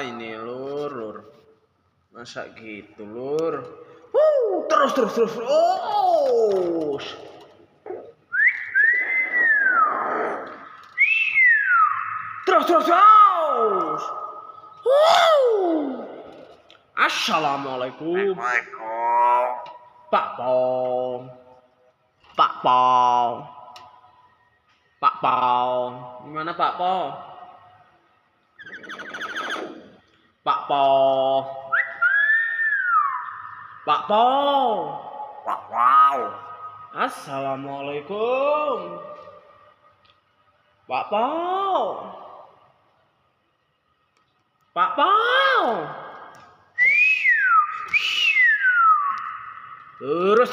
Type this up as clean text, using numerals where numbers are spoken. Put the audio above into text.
ini lur. Masa gitu lur. Terus. Terus. Assalamualaikum. Pak Pong. Gimana Pak Pong? Pak Pong. Wow. Assalamualaikum. Pak Pong. Terus.